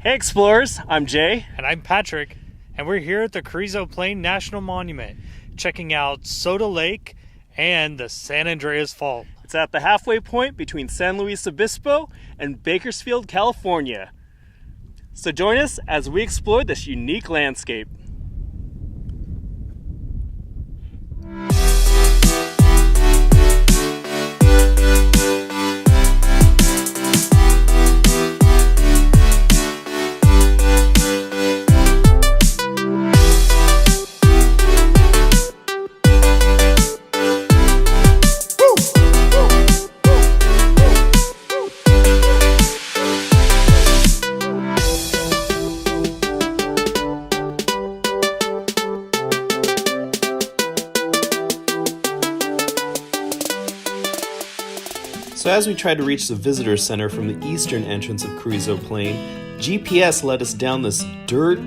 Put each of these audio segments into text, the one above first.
Hey explorers, I'm Jay. And I'm Patrick, and we're here at the Carrizo Plain National Monument, checking out Soda Lake and the San Andreas Fault. It's at the halfway point between San Luis Obispo and Bakersfield, California. So join us as we explore this unique landscape. So as we tried to reach the visitor center from the eastern entrance of Carrizo Plain, GPS led us down this dirt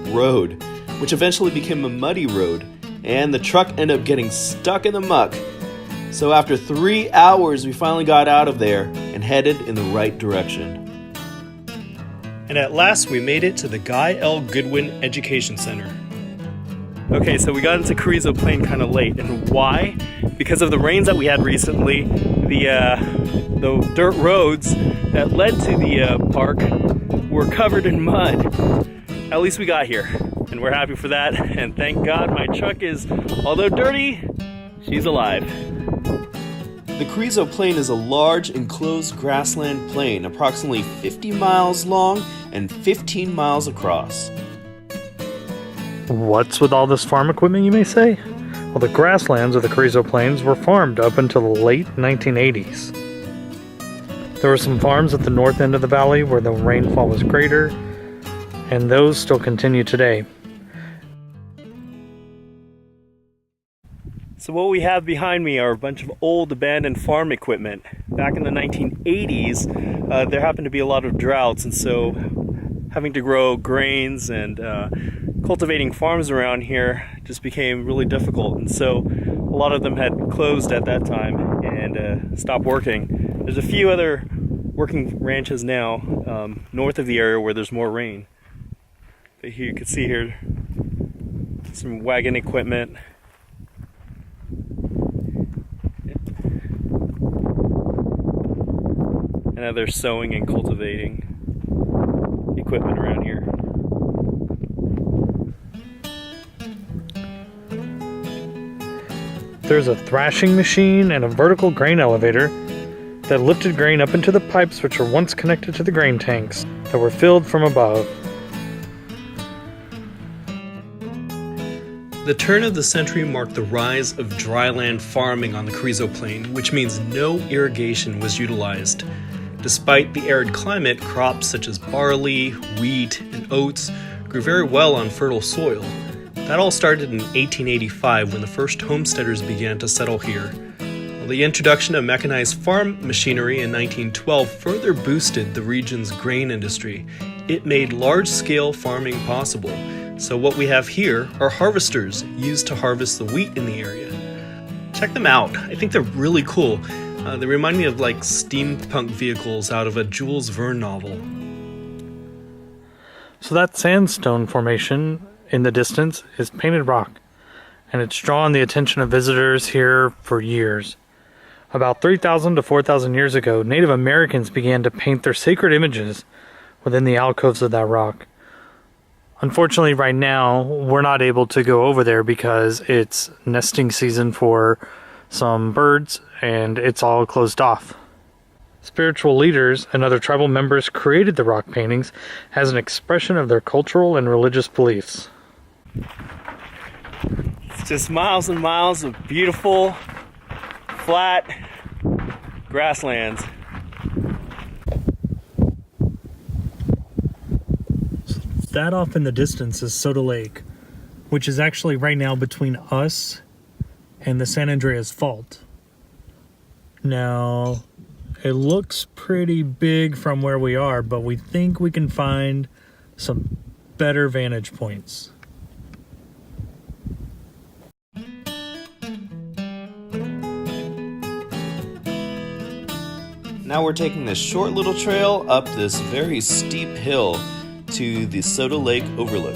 road, which eventually became a muddy road, and the truck ended up getting stuck in the muck. So after 3 hours, we finally got out of there and headed in the right direction. And at last, we made it to the Guy L. Goodwin Education Center. Okay, so we got into Carrizo Plain kind of late, and why? Because of the rains that we had recently, the dirt roads that led to the park were covered in mud. At least we got here, and we're happy for that, and thank God my truck is, although dirty, she's alive. The Carrizo Plain is a large enclosed grassland plain, approximately 50 miles long and 15 miles across. What's with all this farm equipment, you may say? Well, the grasslands of the Carrizo Plains were farmed up until the late 1980s. There were some farms at the north end of the valley where the rainfall was greater, and those still continue today. So what we have behind me are a bunch of old abandoned farm equipment. Back in the 1980s, there happened to be a lot of droughts, and so having to grow grains and cultivating farms around here just became really difficult, and so a lot of them had closed at that time and stopped working. There's a few other working ranches now north of the area where there's more rain. But here you can see here some wagon equipment. And other sowing and cultivating equipment around here. There's a thrashing machine and a vertical grain elevator that lifted grain up into the pipes which were once connected to the grain tanks that were filled from above. The turn of the century marked the rise of dryland farming on the Carrizo Plain, which means no irrigation was utilized. Despite the arid climate, crops such as barley, wheat, and oats grew very well on fertile soil. That all started in 1885 when the first homesteaders began to settle here. The introduction of mechanized farm machinery in 1912 further boosted the region's grain industry. It made large-scale farming possible. So what we have here are harvesters used to harvest the wheat in the area. Check them out. I think they're really cool. They remind me of like steampunk vehicles out of a Jules Verne novel. So that sandstone formation in the distance is painted rock, and it's drawn the attention of visitors here for years. About 3,000 to 4,000 years ago, Native Americans began to paint their sacred images within the alcoves of that rock. Unfortunately, right now, we're not able to go over there because it's nesting season for some birds, and it's all closed off. Spiritual leaders and other tribal members created the rock paintings as an expression of their cultural and religious beliefs. It's just miles and miles of beautiful, flat grasslands. That off in the distance is Soda Lake, which is actually right now between us and the San Andreas Fault. Now, it looks pretty big from where we are, but we think we can find some better vantage points. Now we're taking this short little trail up this very steep hill to the Soda Lake Overlook.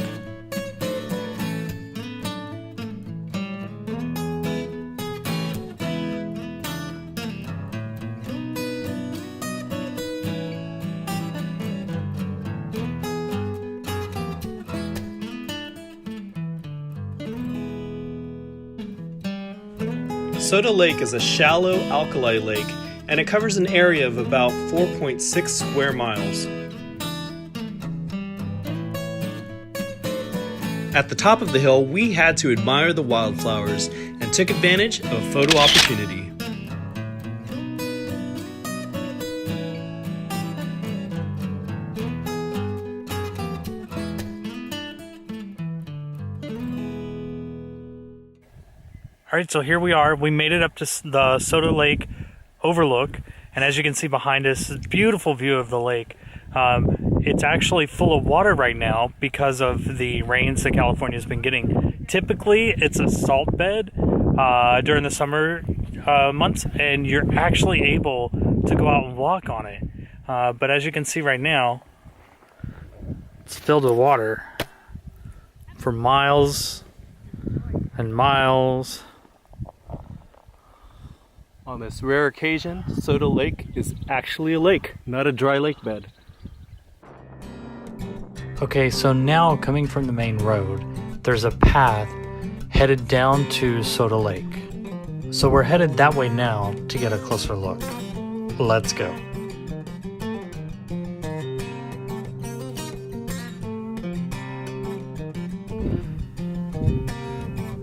Soda Lake is a shallow alkali lake, and it covers an area of about 4.6 square miles. At the top of the hill, we had to admire the wildflowers and took advantage of a photo opportunity. All right, so here we are. We made it up to the Soda Lake Overlook, and as you can see behind us, it's a beautiful view of the lake. It's actually full of water right now because of the rains that California's been getting. Typically, it's a salt bed during the summer months, and you're actually able to go out and walk on it. But as you can see right now, it's filled with water for miles and miles. On this rare occasion, Soda Lake is actually a lake, not a dry lake bed. Okay, so now coming from the main road, there's a path headed down to Soda Lake. So we're headed that way now to get a closer look. Let's go.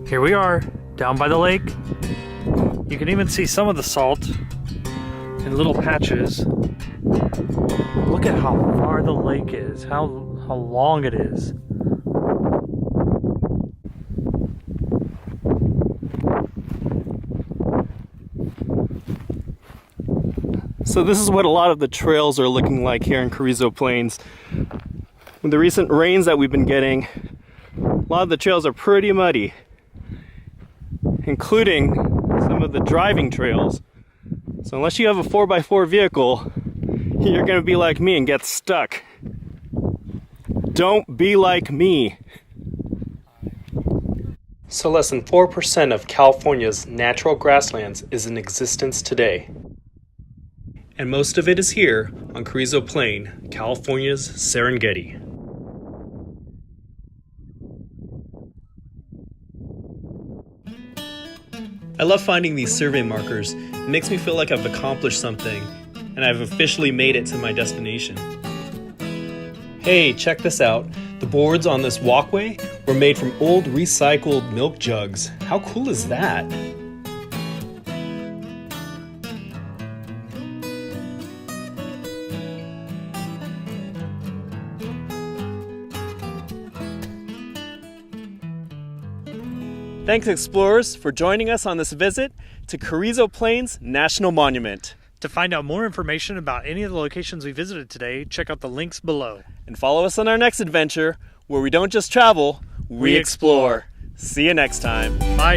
Here we are, down by the lake. You can even see some of the salt in little patches. Look at how far the lake is, how long it is. So this is what a lot of the trails are looking like here in Carrizo Plains. With the recent rains that we've been getting, a lot of the trails are pretty muddy, including some of the driving trails. So unless you have a 4x4 vehicle, you're gonna be like me and get stuck. Don't be like me. So less than 4% of California's natural grasslands is in existence today. And most of it is here on Carrizo Plain, California's Serengeti. I love finding these survey markers. It makes me feel like I've accomplished something, and I've officially made it to my destination. Hey, check this out. The boards on this walkway were made from old recycled milk jugs. How cool is that? Thanks, explorers, for joining us on this visit to Carrizo Plain National Monument. To find out more information about any of the locations we visited today, check out the links below. And follow us on our next adventure, where we don't just travel, we explore. See you next time. Bye.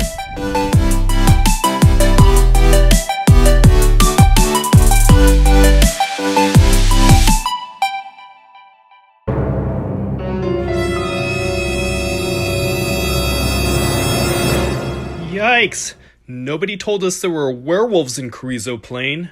Yikes! Nobody told us there were werewolves in Carrizo Plain.